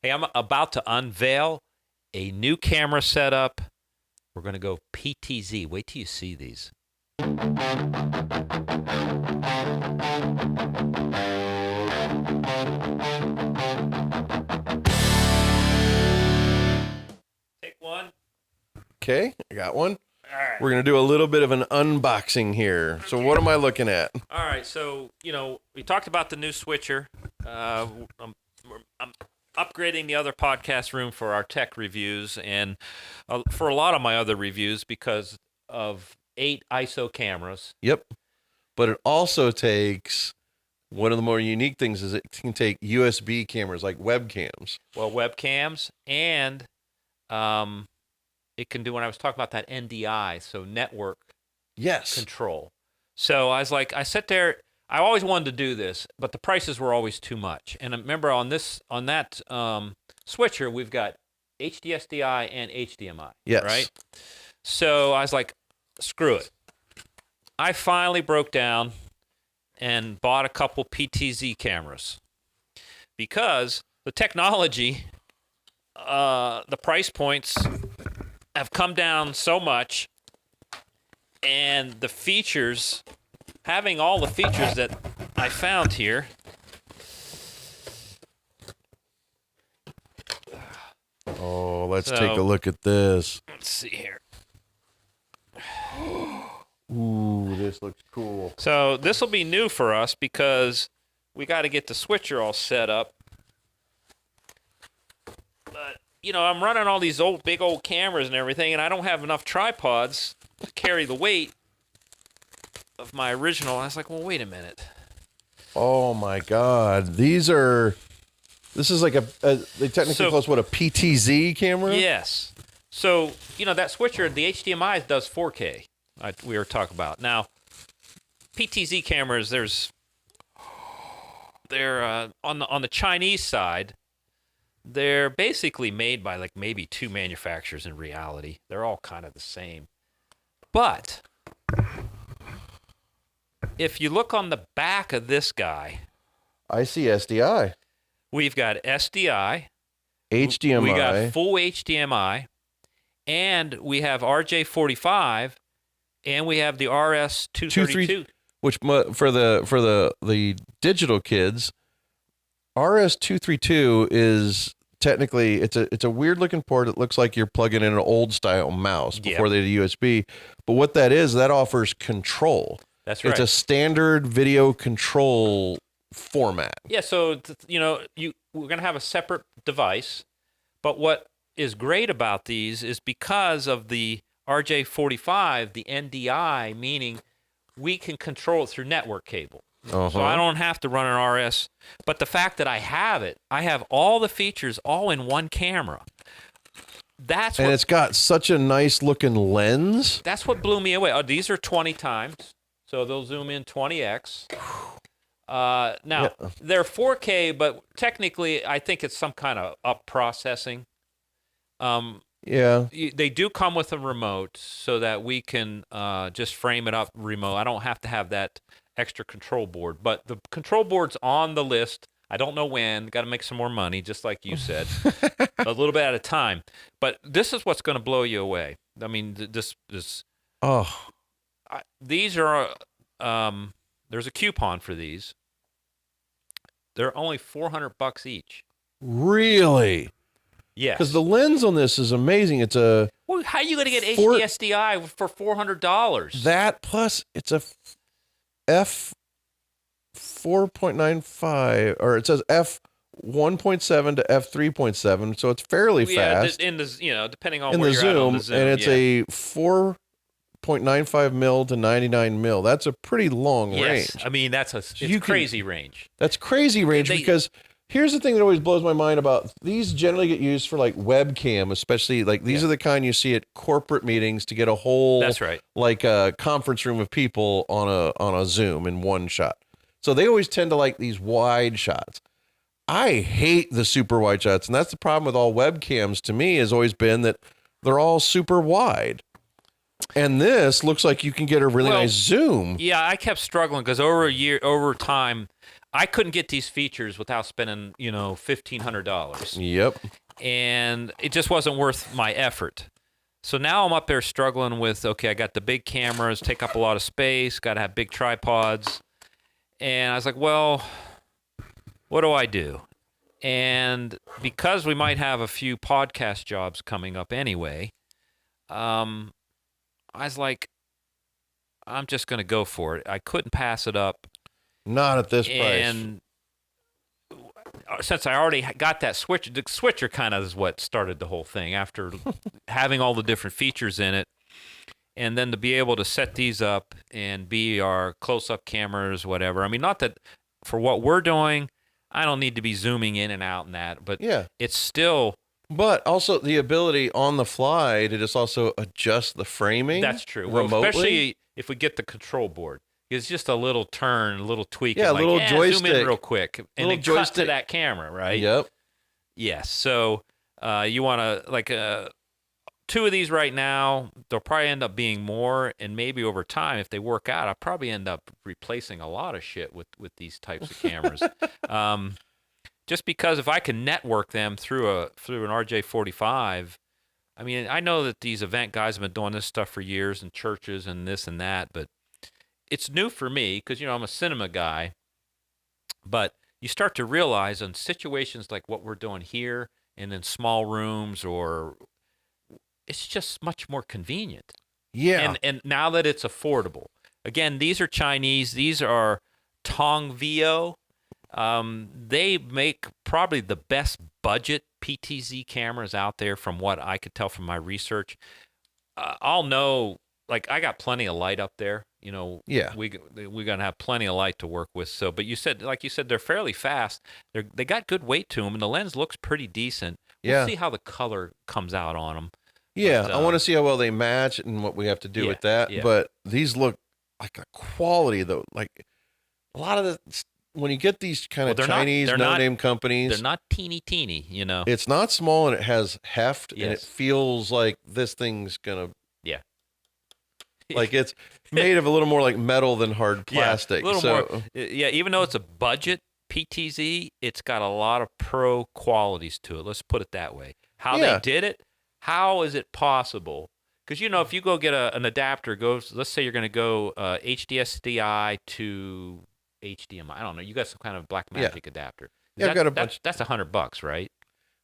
Hey, I'm about to unveil a new camera setup. We're going to go PTZ. Wait till you see these. Take one. Okay, I got one. All right. We're going to do a little bit of an unboxing here. So what am I looking at? All right. So, we talked about the new switcher. I'm upgrading the other podcast room for our tech reviews and for a lot of my other reviews because of 8 ISO cameras. Yep. But it also takes, one of the more unique things is it can take USB cameras like webcams. Well, webcams and it can do, when I was talking about that NDI, so network control. So I was like, I sat there, I always wanted to do this, but the prices were always too much. And remember on that switcher, we've got HD SDI and HDMI, Yes. right? So I was like, screw it. I finally broke down and bought a couple PTZ cameras because the technology, the price points have come down so much, and the features, having all the features that I found here. Oh, let's take a look at this. Let's see here. Ooh, this looks cool. So this will be new for us because we got to get the switcher all set up. But, I'm running all these big old cameras and everything, and I don't have enough tripods to carry the weight of my original. I was like, well, wait a minute. Oh my God. This is like they technically call it a PTZ camera? Yes. So, that switcher, the HDMI does 4K. We were talking about. Now, PTZ cameras, they're on the Chinese side, they're basically made by like maybe 2 manufacturers in reality. They're all kind of the same. But if you look on the back of this guy, I see SDI. we've got SDI, HDMI. we got full HDMI, and we have RJ45, and we have the RS232. Which for the digital kids, RS232 is technically it's a weird looking port. It looks like you're plugging in an old style mouse before they had USB. But what that is, that offers control. That's right. It's a standard video control format. Yeah, so we're going to have a separate device, but what is great about these is because of the RJ45, the NDI, meaning we can control it through network cable. Uh-huh. So I don't have to run an RS, but the fact that I have all the features all in one camera. And it's got such a nice looking lens. That's what blew me away. These are 20 times, so they'll zoom in 20x. Now, they're 4K, but technically I think it's some kind of up processing. They do come with a remote so that we can just frame it up remote. I don't have to have that extra control board, but the control board's on the list. I don't know when. Got to make some more money, just like you said, a little bit at a time. But this is what's going to blow you away. I mean, these are. There's a coupon for these. They're only $400 each. Really? Yes. Because the lens on this is amazing. It's a. Well, how are you going to get HD SDI for $400? That plus it's a f 4.95, or it says f 1.7 to f 3.7, so it's fairly fast. In the depending on in where the you're zoom, at on the zoom, and it's a 4.95 mil to 99 mil. That's a pretty long range. I mean it's crazy range. That's crazy range because here's the thing that always blows my mind about these. Generally get used for like webcam, especially like these are the kind you see at corporate meetings to get a whole like a conference room of people on a Zoom in one shot. So they always tend to like these wide shots. I hate the super wide shots, and that's the problem with all webcams to me has always been that they're all super wide. And this looks like you can get a really nice zoom. Yeah, I kept struggling because over time, I couldn't get these features without spending, $1,500. Yep. And it just wasn't worth my effort. So now I'm up there struggling with, okay, I got the big cameras, take up a lot of space, got to have big tripods. And I was like, well, what do I do? And because we might have a few podcast jobs coming up anyway, I was like, I'm just going to go for it. I couldn't pass it up. Not at this price. And since I already got that switcher, the switcher kind of is what started the whole thing after having all the different features in it. And then to be able to set these up and be our close-up cameras, whatever. I mean, not that for what we're doing, I don't need to be zooming in and out and that, but it's still... But also the ability on the fly to just also adjust the framing. That's true. Remotely. Well, especially if we get the control board. It's just a little turn, a little tweak. Yeah, a little joystick. Zoom in real quick. And then cut to that camera, right? Yep. Yes. So you want to, two of these right now, they'll probably end up being more. And maybe over time, if they work out, I'll probably end up replacing a lot of shit with these types of cameras. Just because if I can network them through an RJ45, I mean, I know that these event guys have been doing this stuff for years in churches and this and that, but it's new for me because, I'm a cinema guy. But you start to realize in situations like what we're doing here and in small rooms, or it's just much more convenient. Yeah. And now that it's affordable. Again, these are Chinese. These are Tongvio. They make probably the best budget PTZ cameras out there from what I could tell from my research. I'll know, I got plenty of light up there. Yeah. We're gonna have plenty of light to work with. So, but you said, they're fairly fast. They got good weight to them, and the lens looks pretty decent. We'll see how the color comes out on them. Yeah, but, I want to see how well they match and what we have to do with that. Yeah. But these look like a quality though. Like a lot of the when you get these kind of Chinese no-name companies, they're not teeny. It's not small and it has heft, and it feels like this thing's gonna. Yeah. Like it's made of a little more like metal than hard plastic. Yeah, a little more. Yeah, even though it's a budget PTZ, it's got a lot of pro qualities to it. Let's put it that way. How they did it, how is it possible? Because, if you go get an adapter, let's say you're going to go HDSDI to HDMI. I don't know. You got some kind of Blackmagic adapter. I've got a bunch. That's $100, right?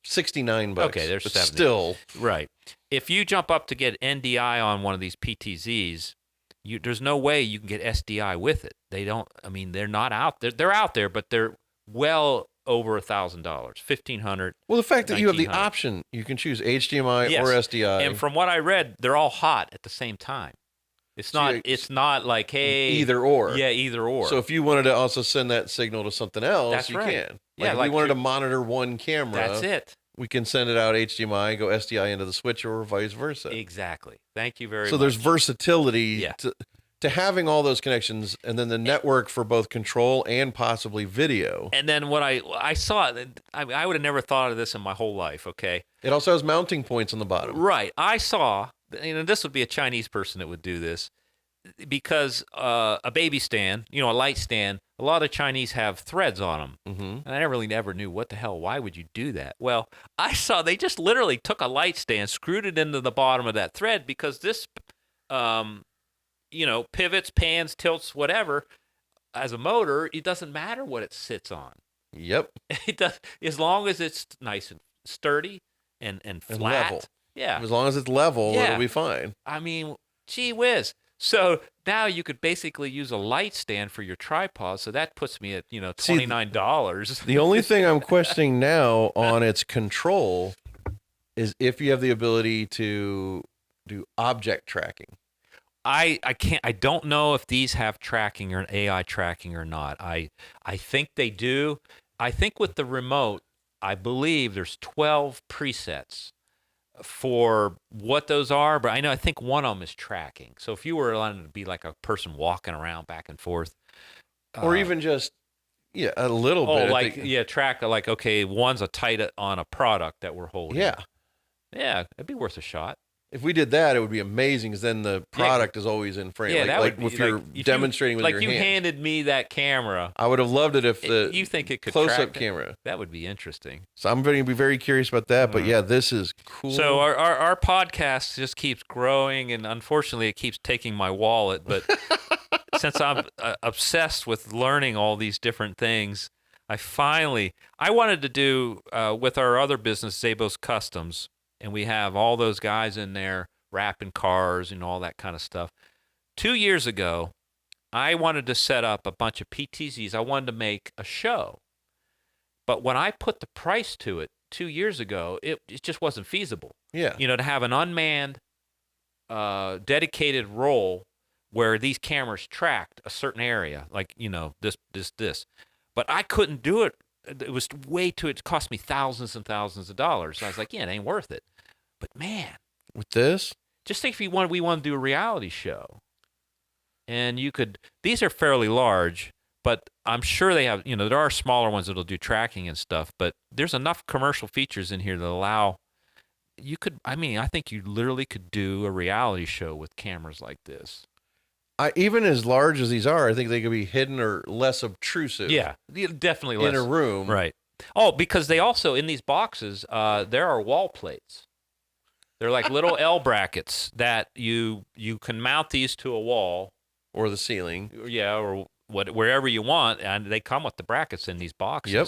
$69. Okay, there's 70. Still. Right. If you jump up to get NDI on one of these PTZs, there's no way you can get SDI with it. They don't, they're not out there. They're out there, but they're well over $1,000, $1,500. Well, the fact that you have the option, you can choose HDMI or SDI. And from what I read, they're all hot at the same time. It's not like, hey, either or. Yeah, either or. So if you wanted to also send that signal to something else, you can. If we wanted to monitor one camera, that's it. We can send it out HDMI, go SDI into the switcher, or vice versa. Exactly. Thank you very much. So there's versatility to having all those connections, and then the network for both control and possibly video. And then what I saw, I would have never thought of this in my whole life, okay? It also has mounting points on the bottom. Right. I saw, this would be a Chinese person that would do this, because a baby stand, a light stand, a lot of Chinese have threads on them. Mm-hmm. And I never knew what the hell, why would you do that? Well, I saw they just literally took a light stand, screwed it into the bottom of that thread, because this, pivots, pans, tilts, whatever, as a motor, it doesn't matter what it sits on. Yep. It does, as long as it's nice and sturdy and flat. And level. Yeah. As long as it's level, it'll be fine. Gee whiz. So now you could basically use a light stand for your tripod. So that puts me at, $29. The only thing I'm questioning now on its control is if you have the ability to do object tracking. I don't know if these have tracking or AI tracking or not. I think they do. I think with the remote, I believe there's 12 presets for what those are, but I think one of them is tracking. So if you were allowed to be like a person walking around back and forth, or even just a little bit. Track okay, one's a tight on a product that we're holding. Yeah, it'd be worth a shot. If we did that, it would be amazing, because then the product is always in frame. Yeah, like if you're demonstrating with your hands. Like you handed me that camera. I would have loved it if you think it could close-up camera. That would be interesting. So I'm going to be very curious about that. But yeah, this is cool. So our podcast just keeps growing, and unfortunately, it keeps taking my wallet. But since I'm obsessed with learning all these different things, I wanted to do with our other business, Zabo's Customs. And we have all those guys in there wrapping cars and all that kind of stuff. 2 years ago, I wanted to set up a bunch of PTZs. I wanted to make a show. But when I put the price to it 2 years ago, it just wasn't feasible. Yeah. You know, to have an unmanned, dedicated role where these cameras tracked a certain area, like, you know, this. But I couldn't do it. It was it cost me thousands and thousands of dollars. So I was like, yeah, it ain't worth it. But man, with this, just think if we want to do a reality show, and these are fairly large, but I'm sure they have, you know, there are smaller ones that'll do tracking and stuff, but there's enough commercial features in here that allow, I think you literally could do a reality show with cameras like this. Even as large as these are, I think they could be hidden or less obtrusive. Yeah, definitely less. In a room. Right. Oh, because they also, in these boxes, there are wall plates. They're like little L brackets that you can mount these to a wall. Or the ceiling. Yeah, or wherever you want, and they come with the brackets in these boxes. Yep.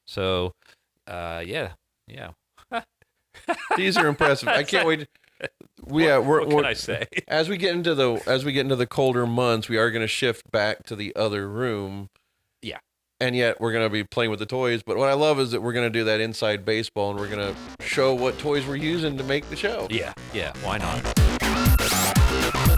So, yeah. These are impressive. I can't wait. What can I say? As we get into the colder months, we are going to shift back to the other room. Yeah. And yet we're going to be playing with the toys. But what I love is that we're going to do that inside baseball, and we're going to show what toys we're using to make the show. Yeah. Why not?